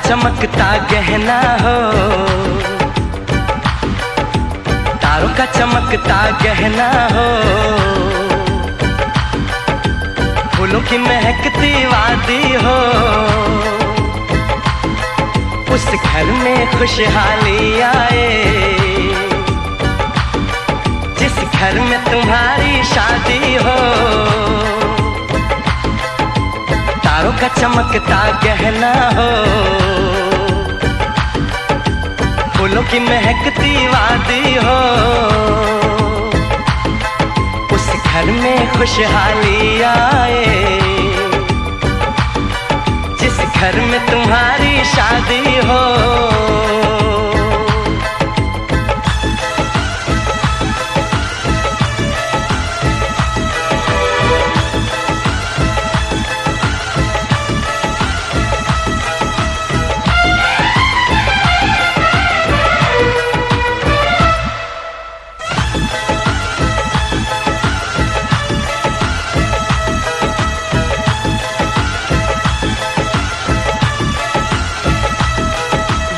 चमकता गहना हो, तारों का चमकता गहना हो, फूलों की महकती वादी हो, उस घर में खुशहाली आए जिस घर में तुम्हारी शादी हो। तारों का चमकता गहना हो, फूलों की महकती वादी हो, उस घर में खुशहाली आए जिस घर में तुम्हारी शादी हो।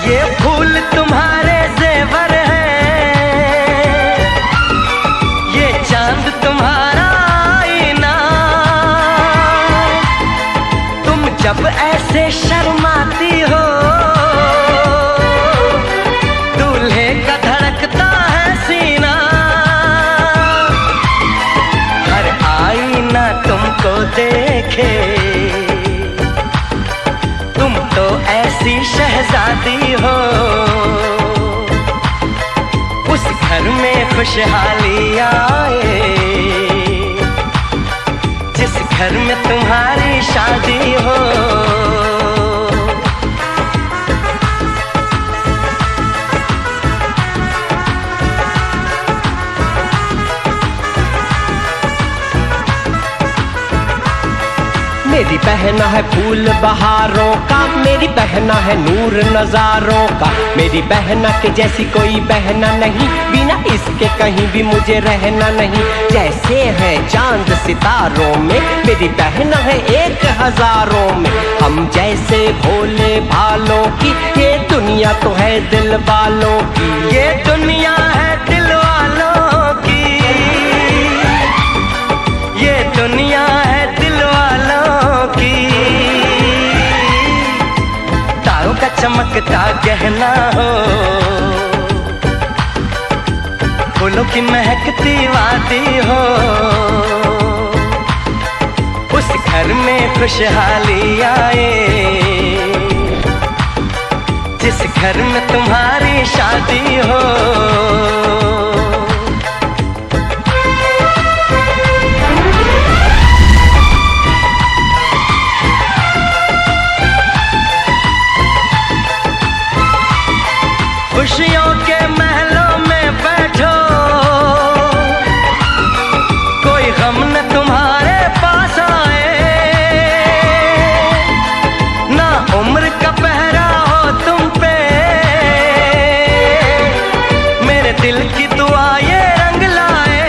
ये फूल तुम्हारे जेवर हैं, ये चांद तुम्हारा आईना, तुम जब ऐसे शर्माती हो दूल्हे का धड़कता है सीना। हर आईना तुमको देखे तुम तो ऐसी शहजादी हो, उस घर में खुशहाली आए जिस घर में तुम्हारी शादी हो। मेरी बहना है फूल बहारों का, मेरी बहना है नूर नजारों का, मेरी बहना के जैसी कोई बहना नहीं, बिना इसके कहीं भी मुझे रहना नहीं। जैसे है चांद सितारों में, मेरी बहना है एक हजारों में, हम जैसे भोले भालों की ये दुनिया तो है दिल वालों की, ये दुनिया है दिल वालों की, ये दुनिया है दिल वालों की। चमकता गहना हो, फूलों की महकती वादी हो, उस घर में खुशहाली आए, जिस घर में तुम्हारी शादी हो। खुशियों के महलों में बैठो, कोई गम न तुम्हारे पास आए, ना उम्र का पहरा हो तुम पे, मेरे दिल की दुआ ये रंग लाए।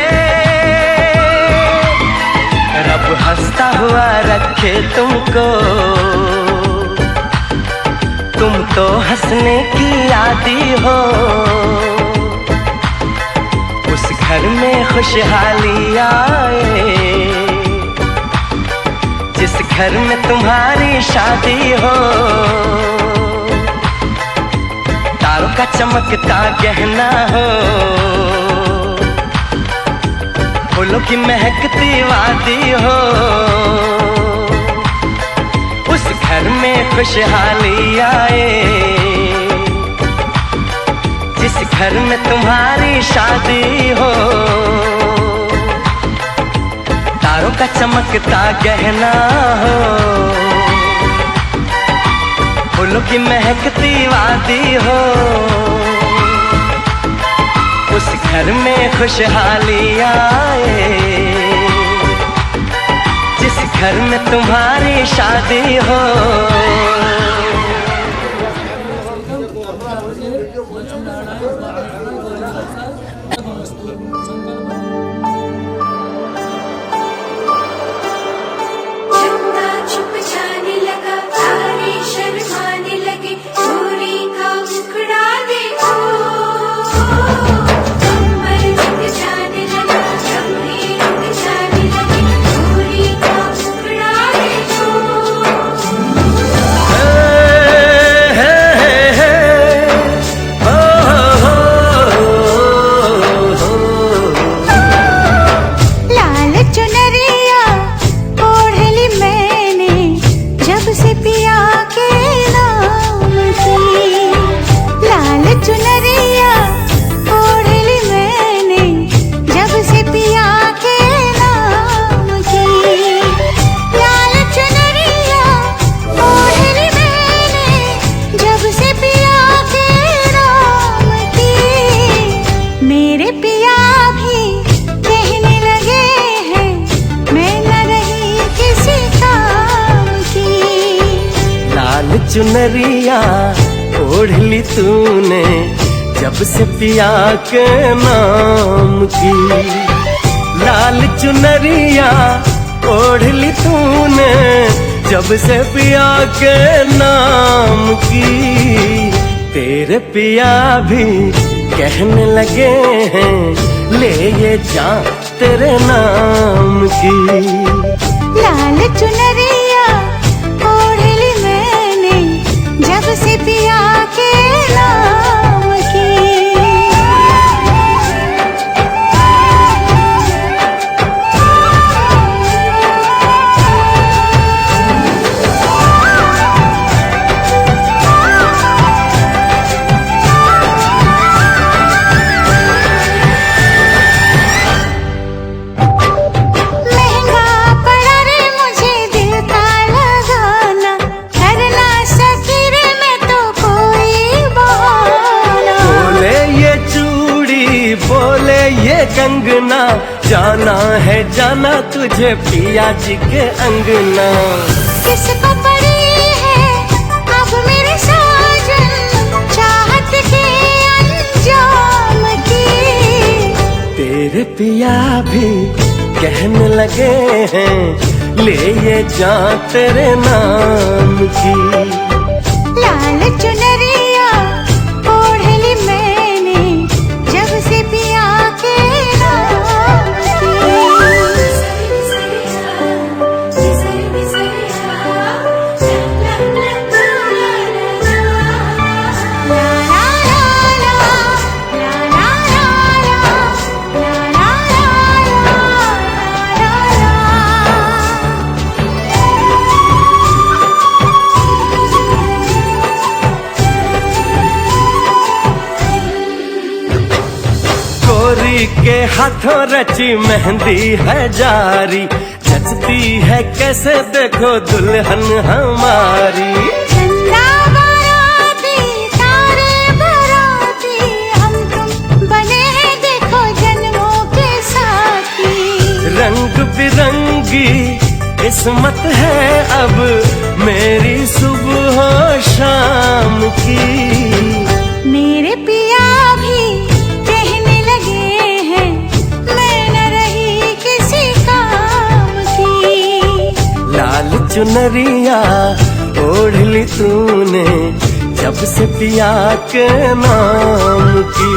रब हंसता हुआ रखे तुमको, तुम तो हंसने की आदी हो, उस घर में खुशहाली आए, जिस घर में तुम्हारी शादी हो। तारों का चमकता गहना हो, फूलों की महकती वादी हो, उस घर में खुशहाली आए, जिस घर में तुम्हारी शादी हो। तारों का चमकता गहना हो, फूलों की महकती वादी हो, उस घर में खुशहाली आए, जिस घर में तुम्हारी शादी हो। चुप जाने लगा, सारे शर्माने लगे, चोरी का मुखड़ा देखो। कमर रुक जाने लगा, लम्हे रुक जाने लगे, चोरी का मुखड़ा देखो। लाल चुनरिया ओढ़ ली मैंने, जब से पिया के नाम की। लाल चुनरिया ओढ़ ली मैंने, जब से पिया के नाम की। लाल चुनरिया ओढ़ ली मैंने, जब से पिया के नाम की। मेरे पिया भी कहने लगे हैं, मैं न रही किसी काम की। लाल चुनरिया ओढ़ ली तूने, जब से पिया के नाम की। लाल चुनरिया ओढ़ ली तूने, जब से पिया के नाम की। तेरे पिया भी कहने लगे हैं, ले ये जान तेरे नाम की। लाल चुनरिया ओढ़ ली मैंने, जब से पिया के नाम की। महंगा पड़ा रे मुझे दिल का लगाना, करना सकी रे मैं तो कोई बहाना। बोले ये चूड़ी बोले ये कंगना, जाना है जाना तुझे पिया जी के अंगना। किसको पड़ी है अब मेरे साजन, चाहत के अंजाम की। तेरे पिया भी कहने लगे हैं, ले ये जान तेरे नाम की। लाल चुनरिया ओढ़ ली मैंने, जब से पिया के नाम की। हाथों रची मेहंदी है जारी, जचती है कैसे देखो दुल्हन हमारी। चंदा बाराती तारे बाराती, हम तुम बने हैं देखो जन्मों के साथी। रंग बिरंगी किस्मत है अब मेरी सुबह शाम की। मेरे पिया भी कहने लगे हैं मैं न रही किसी काम की। लाल चुनरिया ओढ़ ली तूने जब से पिया के नाम की।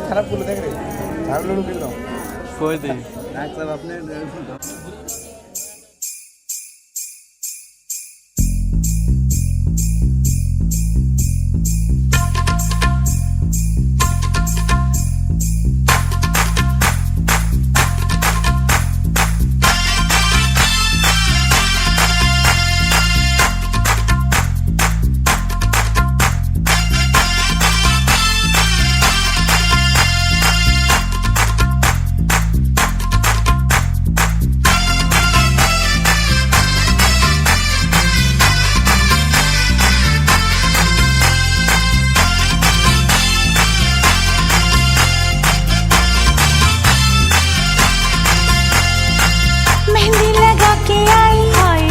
খারাপ করলো দেখ রে, খারাপ লোক দিলাম কই দে ডাক্তার আপনি मेहंदी लगा के आई हाय,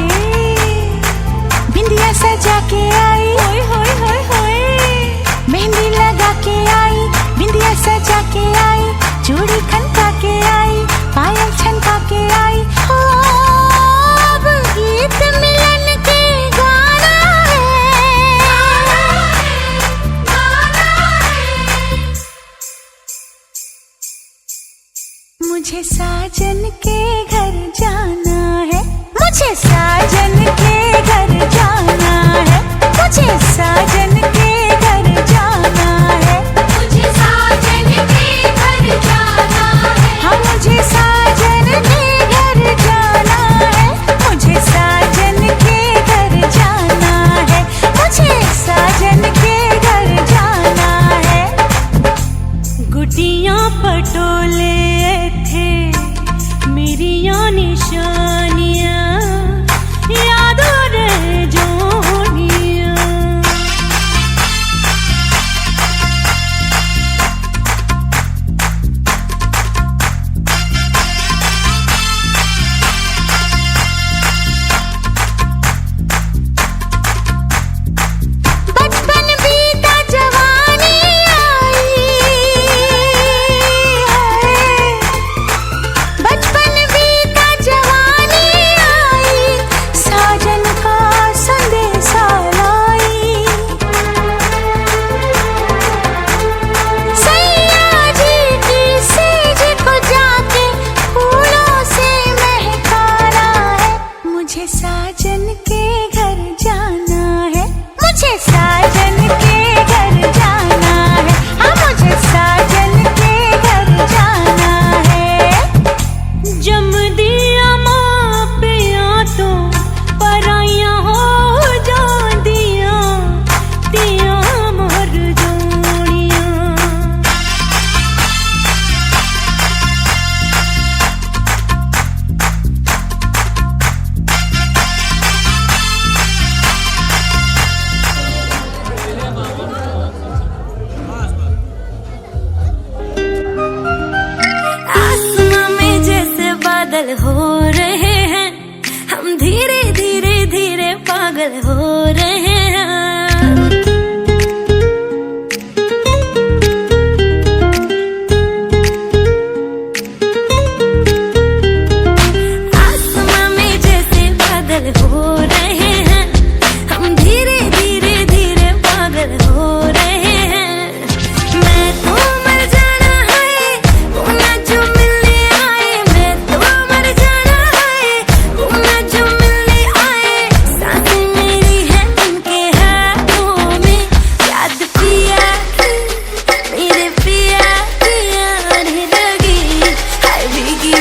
बिंदिया सजा के आई होय होय होय होय। मेहंदी लगा के आई, बिंदिया सजा के आई, चूड़ी खनका के आई, पायल छनका के आई। हो अब गीत मिलन के गाना है। मुझे साजन के घर जाना है, मुझे साजन के घर जाना है, मुझे साजन के घर जाना है। मुझे साजन के घर जाना है। हाँ मुझे साजन के घर जाना है, मुझे साजन के घर जाना है, मुझे साजन के घर जाना है। गुटियां पटोले थे मेरी निशानियां।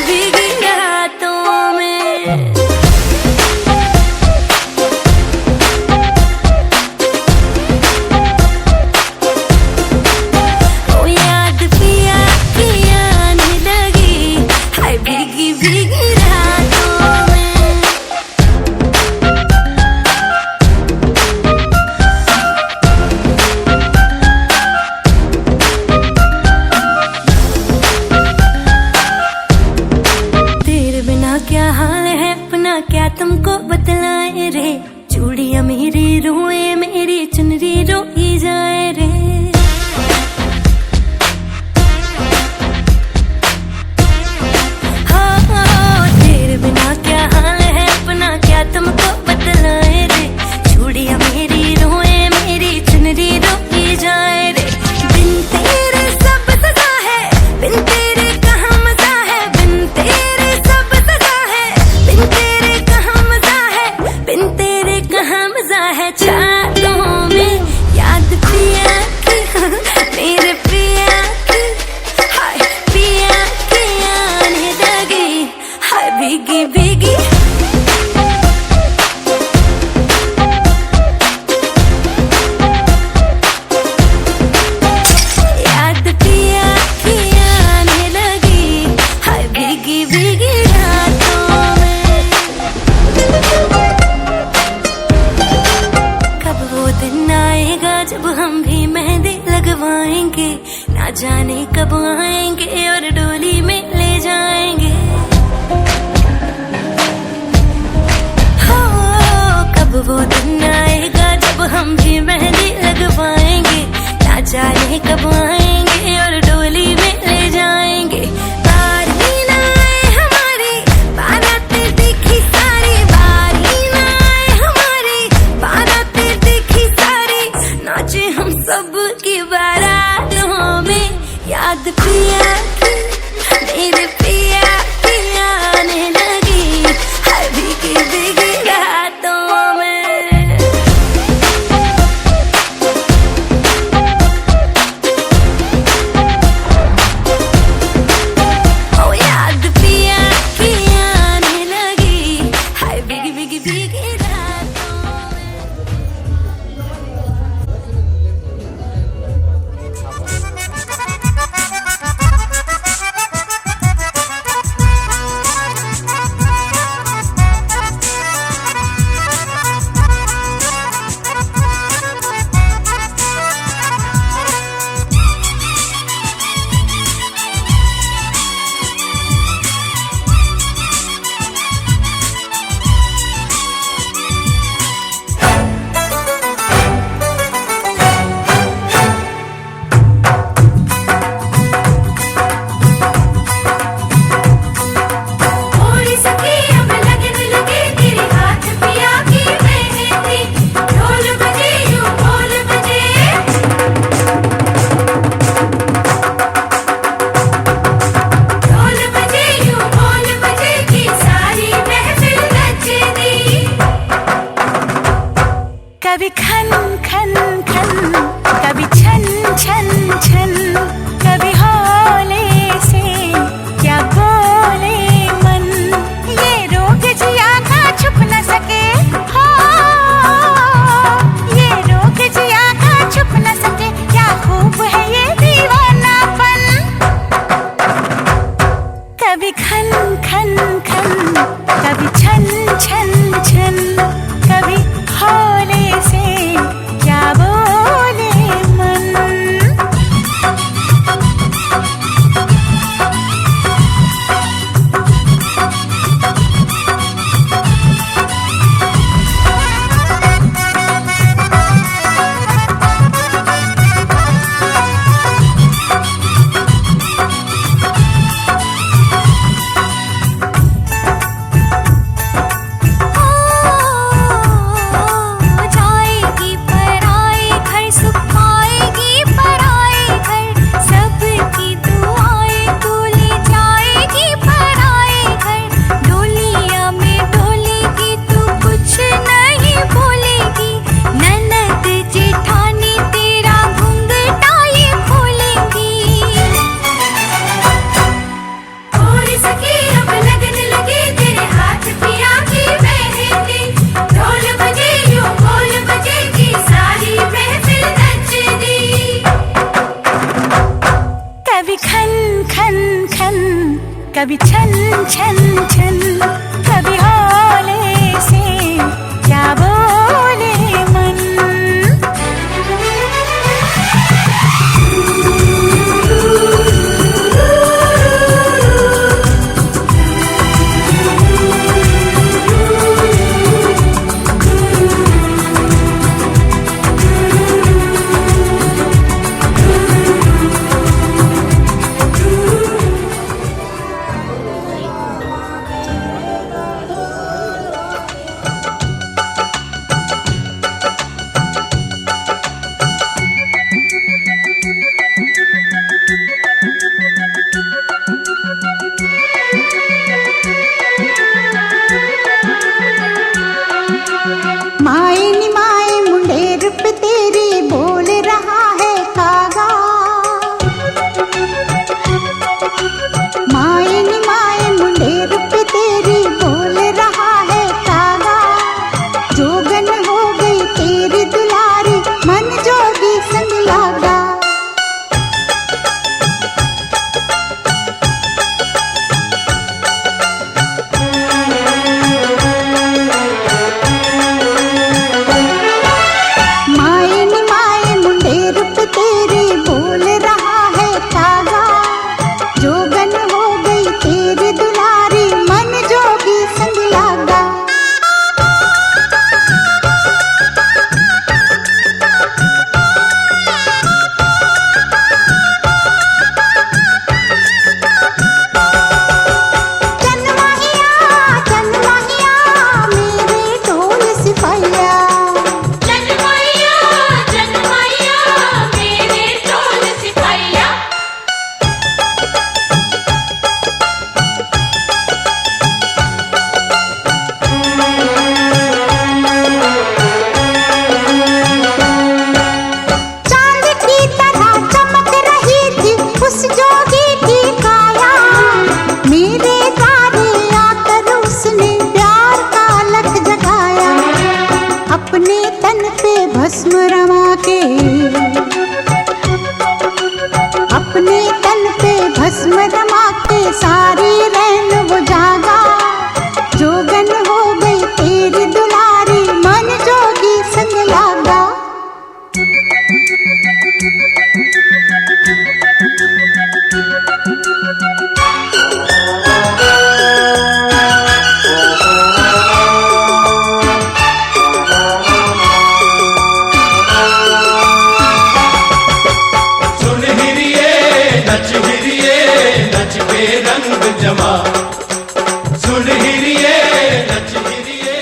भीगी रातों में। ओ याद पिया की आने लगी, हाय भीगी भीगी रातों में। तेरे बिना क्या हाल है अपना, क्या तुमको बतलाए रे। चूड़ियां मेरी रोए, मेरी चुनरी रोई जाए रे। हाँ, तेरे बिना क्या हाल है अपना, क्या तुमको बतलाए रे। चूड़ियां मेरी रोए, मेरी चुनरी रोई जाए रे। बिन तेरे सब सजा है, बिन तेरे कहाँ मजा है। बिन तेरे सब सजा है, बिन तेरे कहाँ मजा है। बिन तेरे कहाँ मजा है। छातों में याद पिया की, मेरे पिया की, हाय पिया की आने लगी, हाय भीगी भीगी। याद पिया की आने लगी, हाय भीगी भीगी रातों में। कब वो दिन आएगा जब हम भी मेहंदी लगवाएंगे, ना जाने कब आएंगे और डोली में ले जाएंगे। हो, कब वो दिन आएगा जब हम भी मेहंदी लगवाएंगे, ना जाने कब आएंगे और डोली में ले जाएंगे। बारी ना आए हमारी बारातें देखी सारी, बारी ना आए हमारी बारातें देखी सारी। नाचे हम सब की बारातों में। याद पिया की, मेरे पिया की आने लगी, हाय भीगी भीगी रातों में। ओ याद पिया की आने लगी, हाय भीगी भीगी भीगी रातों में। थोड़ी सखी अब लगने लगे तेरे हाथ पिया की मेहंदी। ढोल बजे यूं ढोल बजे, ढोल बजे यूं ढोल बजे की सारी महफिल नचनी। कभी खन खन खन, कभी छन छन छन, कभी हौले से क्या बोले मन। ये रोग जिया का छुप न सके, हो ये रोग जिया का छुप न सके। क्या खूब है ये दीवानापन। कभी खन खन खन, कभी छन छन छन, कभी हौले से क्या बोले मन। ओ सुन हिरिए नच हिरिए।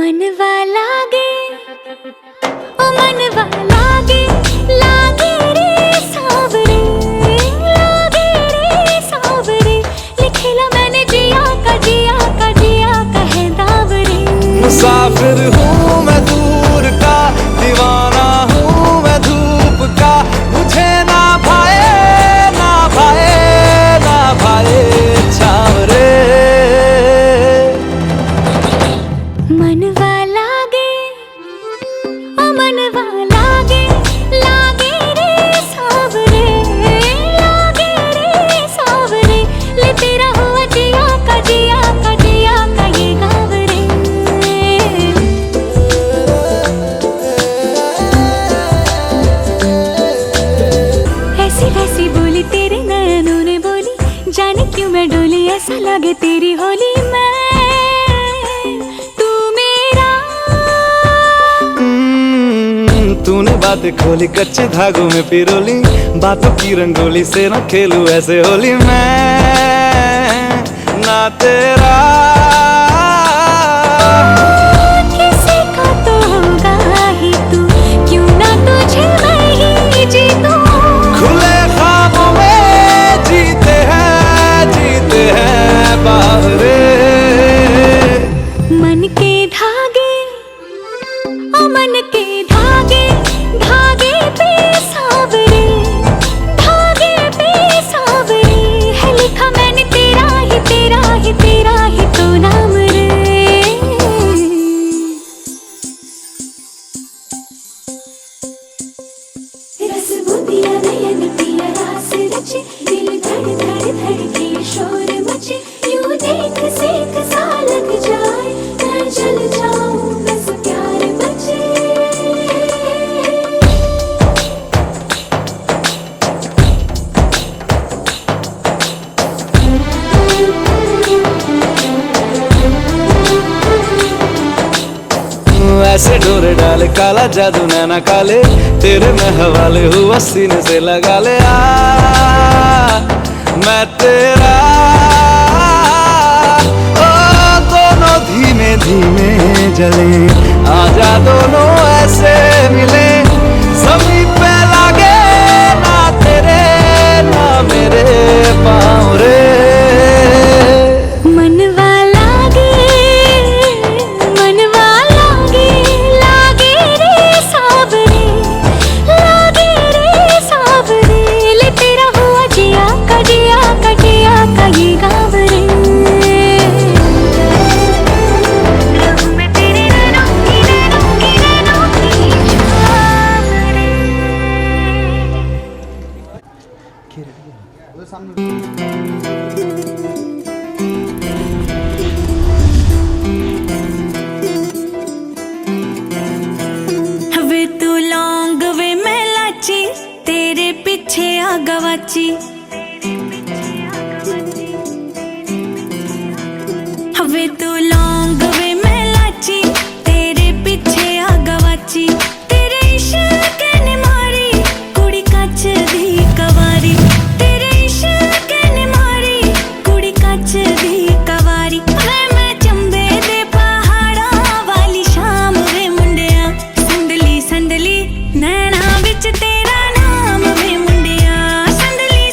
मनवा लागे ओ मनवा लागे लागे रे सावरे लागे रे सावरे लिखेला मैंने जिया का है दावरे। मुसाफिर हूँ मैं दूर का, दीवाना हूँ मैं धूप का, मुझे ना भाए ना भाए ना भाए छावरे। मनवा लागे ओ मनवा लागे लागे रे सावरे लागे रे सावरे ले तेरा हुआ जिया का ये गावरे। ऐसी वैसी बोली तेरे नयनों ने बोली, जाने क्यों मैं डोली ऐसा लगे तेरी होली मैं तूने बातें खोली कच्चे धागों में पिरोली, बातों की रंगोली से न खेलूं ऐसे होली मैं ना तेरा। किसी का तो होगा ही तू, क्यों ना तुझे मैं ही जीतूं। खुले ख्वाबों में जीते हैं बाहरे। मन के धागे ओ मन के धागे धागे पे सावरे है लिखा मैंने तेरा ही तो नाम रे। रस बुदिया नयन पिया रास रचे, दिल धड़ धड़ धड़के शोर मचे, यूं देख सेक सा लग जाए मैं जल जाऊं बस प्यार बचे। ऐसे डोरे डाले काला जादू नैना काले, तेरे में हवाले हुआ सीने से लगा ले आ मैं तेरा। ओ दोनों धीमे धीमे जले, आजा दोनों ऐसे मिले, ज़मीन पे लागे ना तेरे ना मेरे पाँव रे। मनवा लागे लागे रे सावरे ले तेरा हुआ जिया का ये गावरे। मैं तेरे नैनों की छावरे। वे तू लौंग वे मैं लाची, तेरे पीछे आ गवाची। वे तू लौंग वे मैं लाची, तेरे पीछे आ गवाची। तेरे इश्क ने मारी कुड़ी कच दी कवारी, तेरे इश्क ने मारी कुड़ी कच दी कवारी। मैं चंबे दे पहाड़ा वाली शाम वे मुंडिया, संदली नैना विच तेरा नाम वे मुंडिया, संदली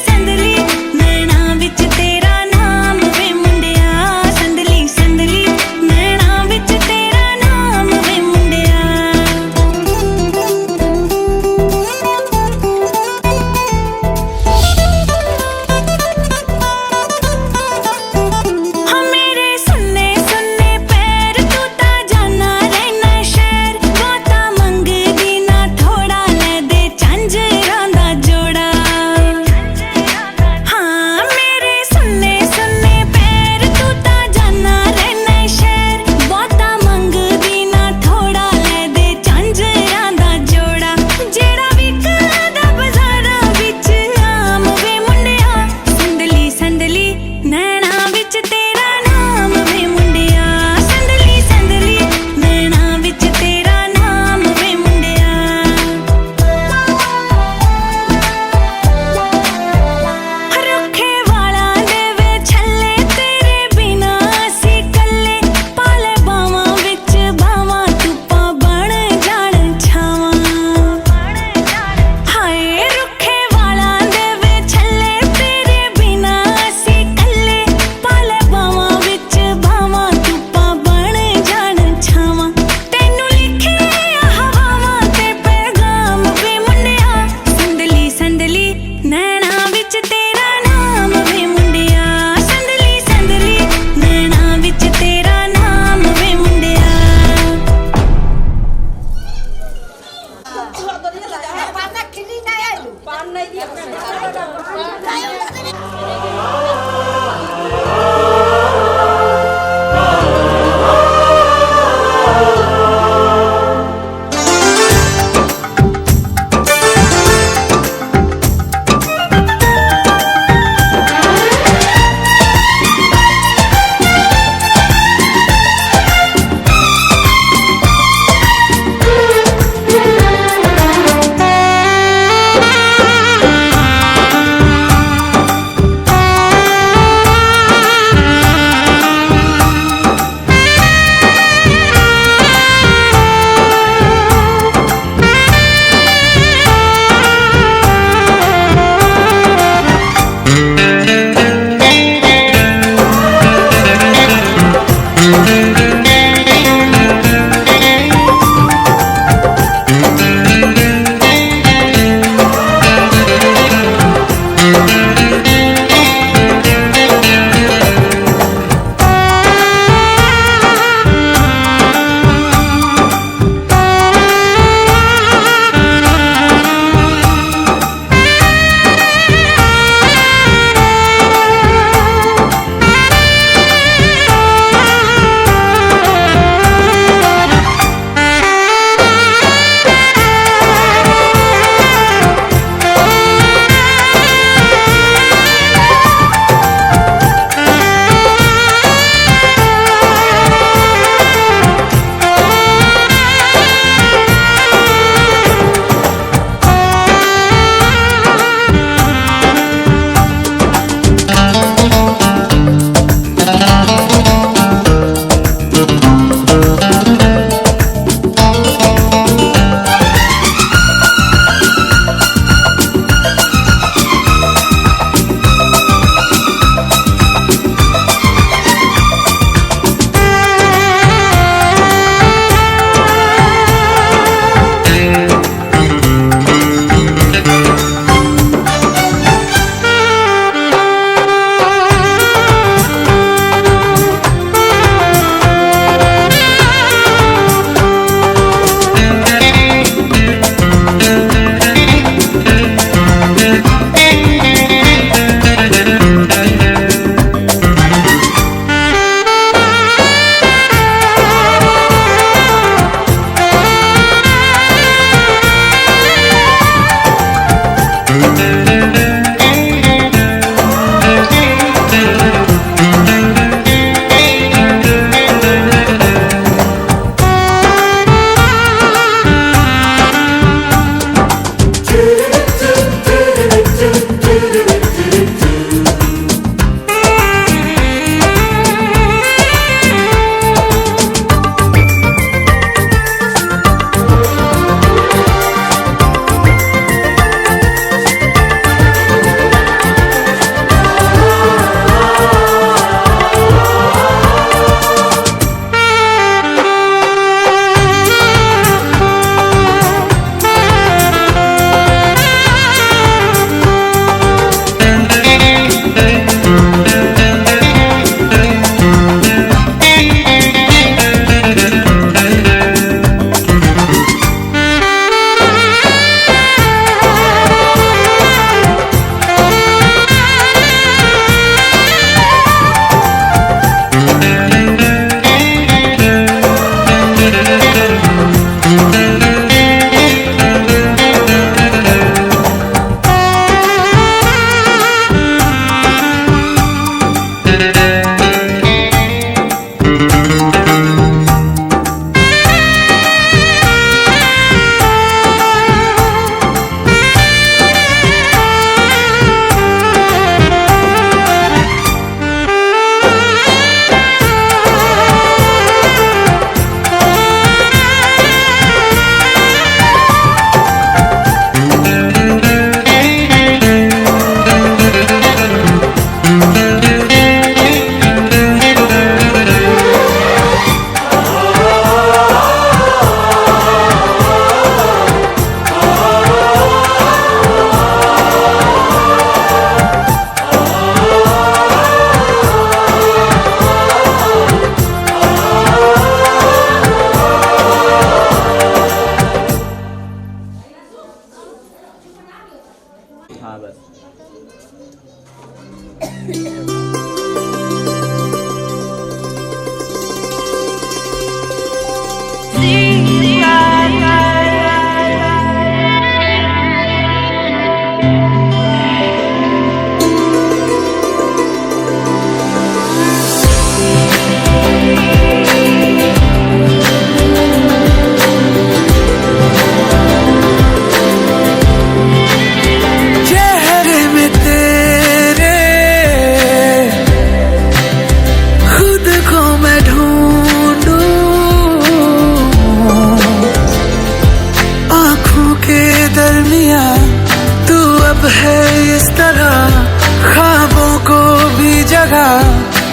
है इस तरह ख्वाबों को भी जगह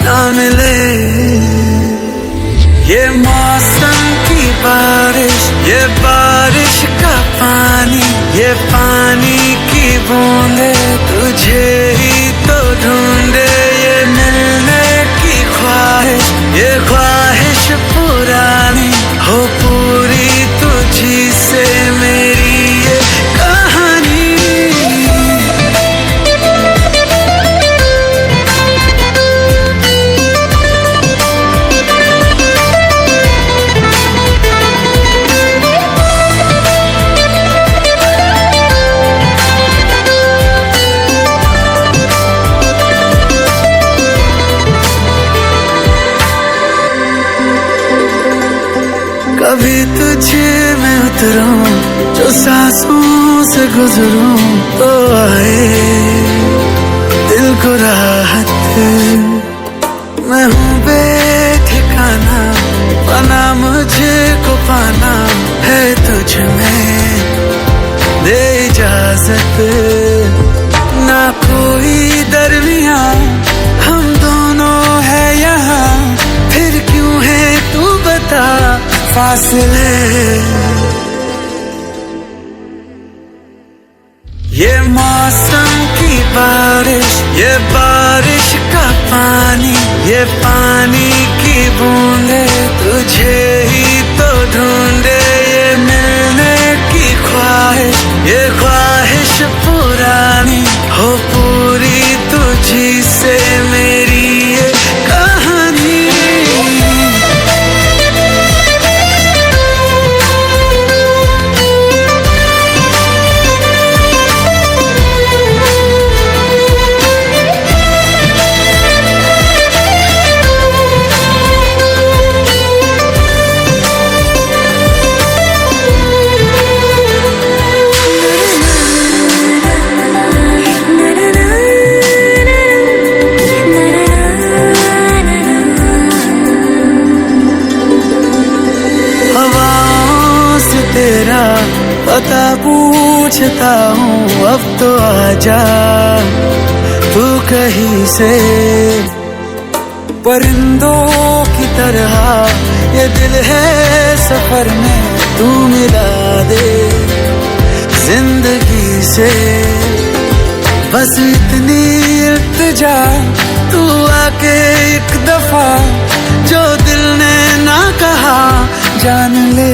ना मिले। ये मौसम की बारिश, ये बारिश का पानी, ये पानी की बूंदे तुझे ही तो ढूंढे। ये मिलने की ख्वाहिश, ये ख्वाहिश पुरानी हो पूरी तुझी से मेरी ये कहानी। कभी तुझे मैं उतरूं, जो सांसों से गुजरूं तो आए दिल को राहत। मैं हूँ बेठिकाना, पाना मुझे को पाना है तुझ में, दे इजाजत। ना कोई दरमिया हम दोनों है यहाँ, फिर क्यों है तू बता फासले। ये मौसम की बारिश, ये बारिश का पानी, ये पानी की बूंदे तुझे ही तो ढूंढे। ये मिलने की ख्वाहिश, ये ख्वाहिश पुरानी हो पूरी तुझी से मेरी ये कहानी। पता पूछता हूँ अब तो आजा तू कहीं से। परिंदों की तरह ये दिल है सफर में, तू मिला दे जिंदगी से। बस इतनी इल्तिजा तू आके एक दफा, जो दिल ने ना कहा जान ले।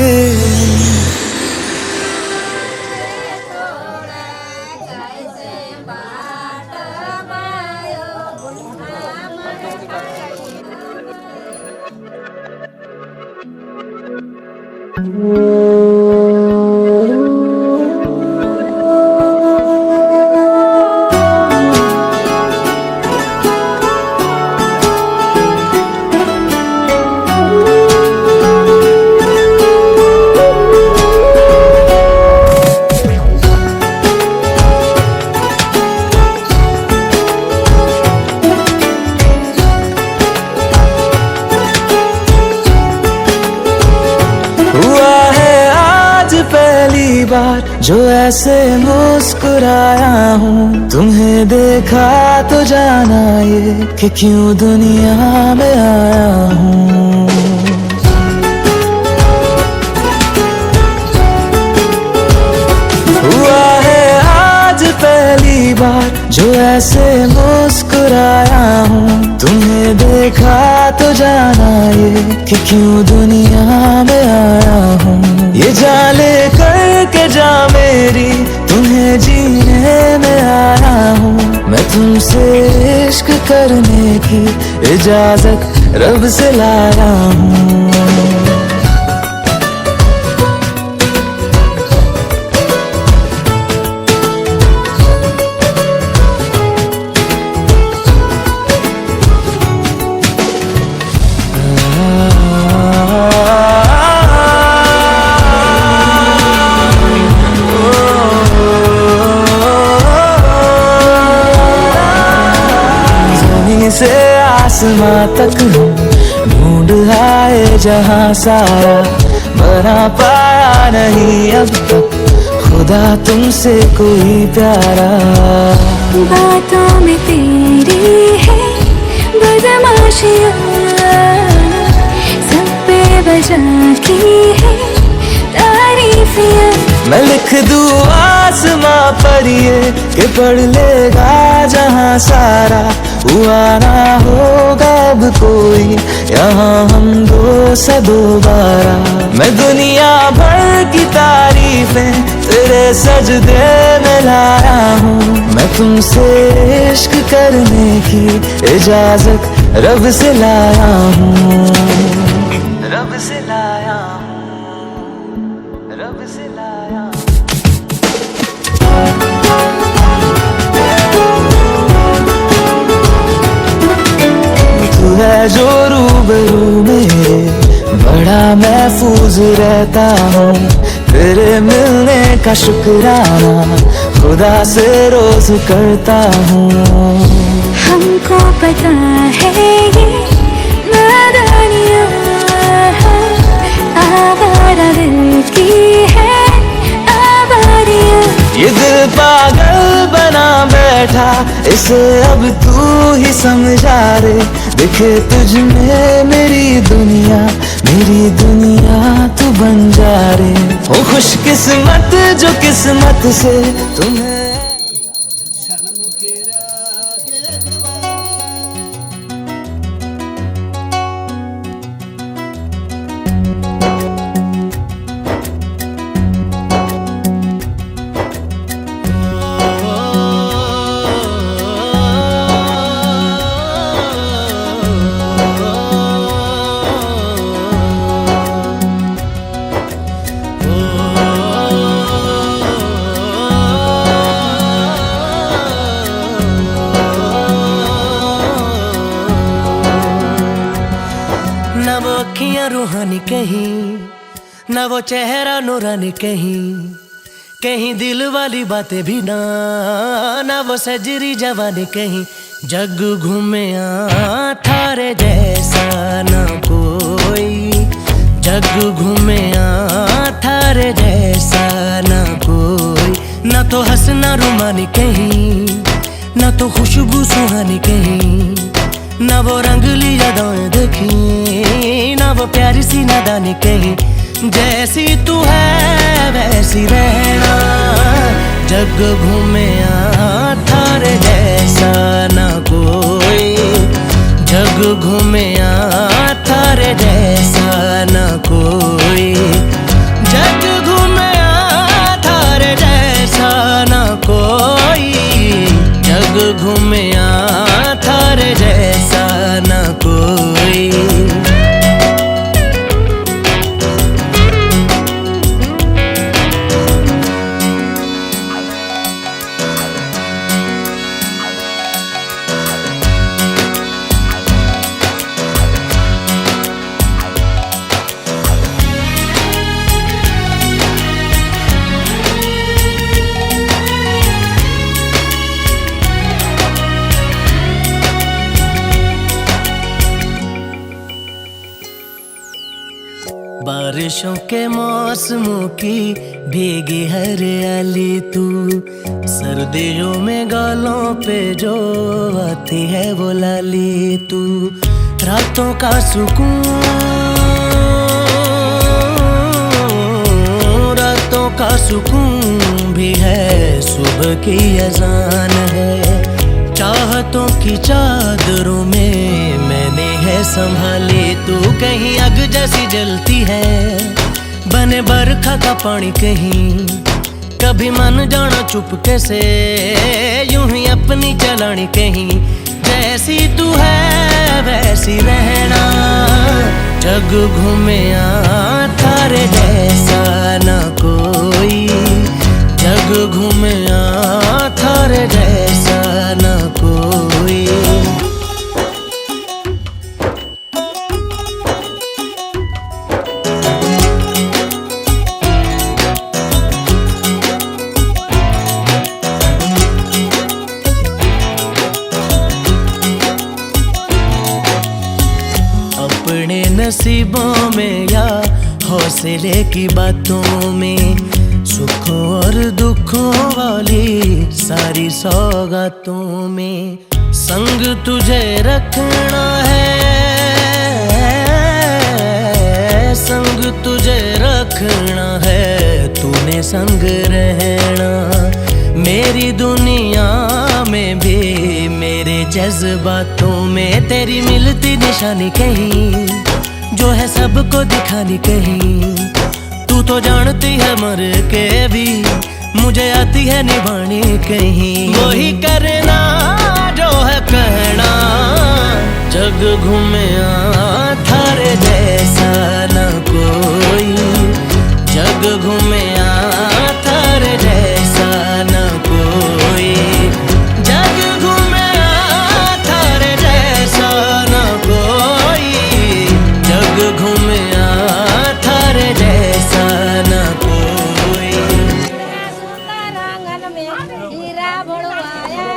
जो ऐसे मुस्कुराया हूँ, तुम्हें देखा तो जाना ये कि क्यों दुनिया में आया हूँ। हुआ है आज पहली बार जो ऐसे मुस्कुराया हूँ। तुम्हें देखा तो जाना ये कि क्यों दुनिया में आया हूँ। ये जाले करके जा मेरी तुम्हें जीने में आया हूँ। मैं तुमसे इश्क करने की इजाजत रब से लाया हूँ। से आसमां तक हम ढूंढ आए जहां सारा, बना पाया नहीं अब तक खुदा तुमसे कोई प्यारा। बातों में तेरी है बदमाशियाँ, सब पे बजा की है तारीफियाँ। मैं लिख दूँ आसमां पर ये कि पढ़ लेगा जहां सारा, हुआ ना होगा अब कोई यहाँ हम दो से दोबारा। मैं दुनिया भर की तारीफें तेरे सजदे में लाया हूँ। मैं तुमसे इश्क करने की इजाजत रब से लाया हूँ। रब से लाया हूँ, रब से लाया हूँ। तू है जो रूबरू मेरे बड़ा महफूज रहता हूँ। तेरे मिलने का शुक्राना खुदा से रोज करता हूँ। हमको पता है ये नादानियाँ आवारा दिल की है आवारियाँ। ये दिल पागल बना बैठा इसे अब तू ही समझा रे। दिखे तुझ में मेरी दुनिया तू बन जा रे। ओ खुशकिस्मत जो किस्मत से तुम्हें ना वो अखियां रूहानी कहीं, ना वो चेहरा नूरानी कहीं, कहीं दिल वाली बातें भी ना, ना वो सजरी जवानी कहीं। जग घूमे थारे जैसा ना कोई, जग घूमे थारे जैसा ना कोई। ना तो हंसना रुमानी कहीं, ना तो खुशबू सुहानी कहीं, ना वो रंगली यादें देखी, ना वो प्यारी सी नादानी कहीं। जैसी तू है वैसी रहना, जग घूमे थारे जैसा ना कोई, जग घूमे थारे जैसा ना कोई, जग घूमे थारे जैसा ना कोई, जग घूमे थारे जैसा ना कोई। बारिशों के मौसमों की भीगी हरियाली तू, सर्दियों में गालों पे जो आती है वो लाली तू। रातों का सुकून, रातों का सुकून भी है, सुबह की अजान है। की चादरों में मैंने है संभाली, तू कहीं आग जैसी जलती है, बने बरखा का पानी कहीं, कभी मन जाना चुपके से, यूं ही अपनी चलानी कहीं, जैसी तू है वैसी रहना, जग घूमे थारे जैसा ना कोई, जग घूमे थारे जैसा ना कोई। अपने नसीबों में या हौसले की बातों में, सुखों और दुखों वाली सारी सौगातों में, संग तुझे रखना है, संग तुझे रखना है, तूने संग रहना, मेरी दुनिया में भी मेरे जज्बातों में, तेरी मिलती निशानी कहीं, जो है सबको दिखानी कहीं, तू तो जानती है मर के भी मुझे आती है निभानी कहीं, वही करना जो है कहना, जग घूमे थारे जैसा ना कोई, जग घूमे थारे जैसा ना कोई, जग घूमे थारे जैसा ना कोई, जग घूमे थारे जैसा ना कोई। आंगन में हीरा भरवाया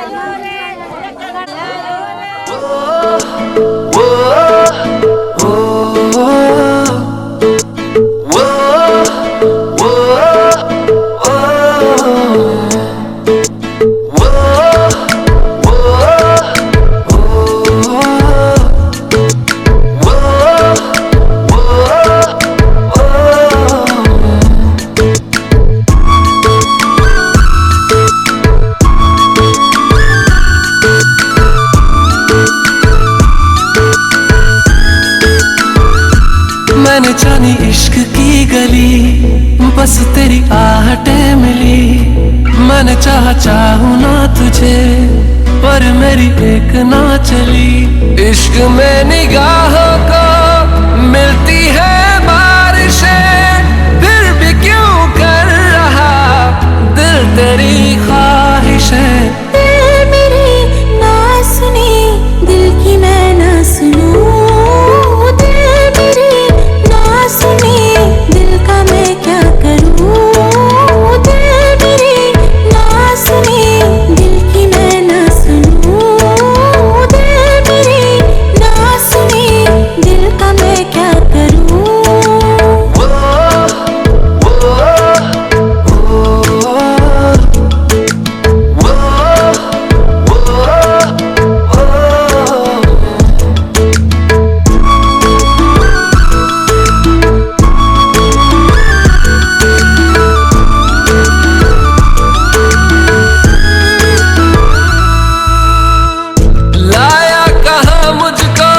मैंने जानी इश्क की गली, बस तेरी आहटें मिली, मैंने चाहूं ना तुझे, पर मेरी एक ना चली, इश्क में निगाहों को मिलती है बारिशें, फिर भी क्यों कर रहा दिल तेरी ख्वाहिशें, दिल मेरी ना सुनी, दिल की मैं ना सुनूं, दिल मेरी ना सुनी, दिल का मैं क्या करूं, दिल मेरी ना सुनी, दिल की मैं ना सुनूं, दिल मेरी ना सुनी, दिल का मैं क्या करूं। लाया कहाँ मुझको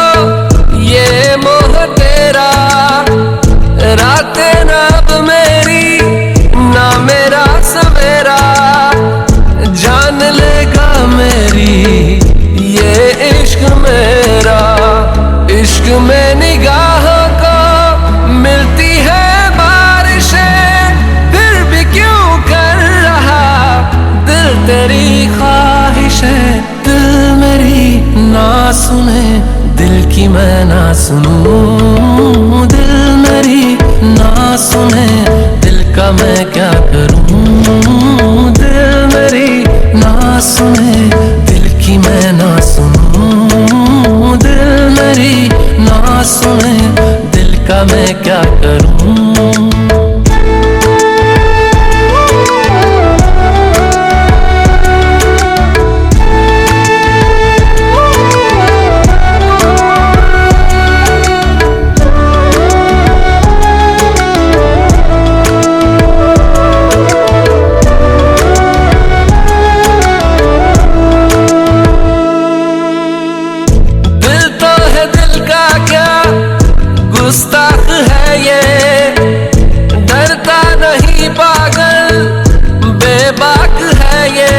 ये मोह तेरा, रातें ना अब मेरी ना मेरा सवेरा, जान लेगा मेरी ये इश्क मेरा, इश्क में निगाहों को मिलती है बारिशें, फिर भी क्यों कर रहा दिल तेरी ख्वाहिशें, दिल मेरी ना सुने, दिल की मैं ना सुनूं, दिल मेरी ना सुने, दिल का मैं क्या करूं, दिल मेरी ना सुने, दिल की मैं ना सुनूं, दिल मेरी ना सुने, दिल का मैं क्या करूं। गुस्ताख है ये, डरता नहीं पागल बेबाक है ये,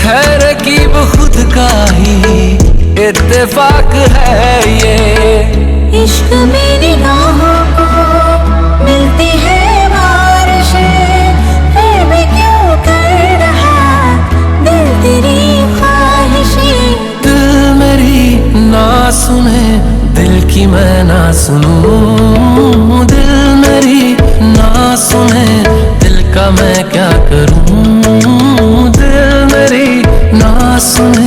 है रकीब खुद का ही इत्तेफाक है ये। इश्क मेरी निगाहों को मिलती है बारिशें, फिर भी क्यों कर रहा दिल तेरी ख्वाहिशें। दिल मेरी ना सुने, दिल की मैं ना सुनूं, दिल मेरी ना सुने, दिल का मैं क्या करूं, दिल मेरी ना सुने,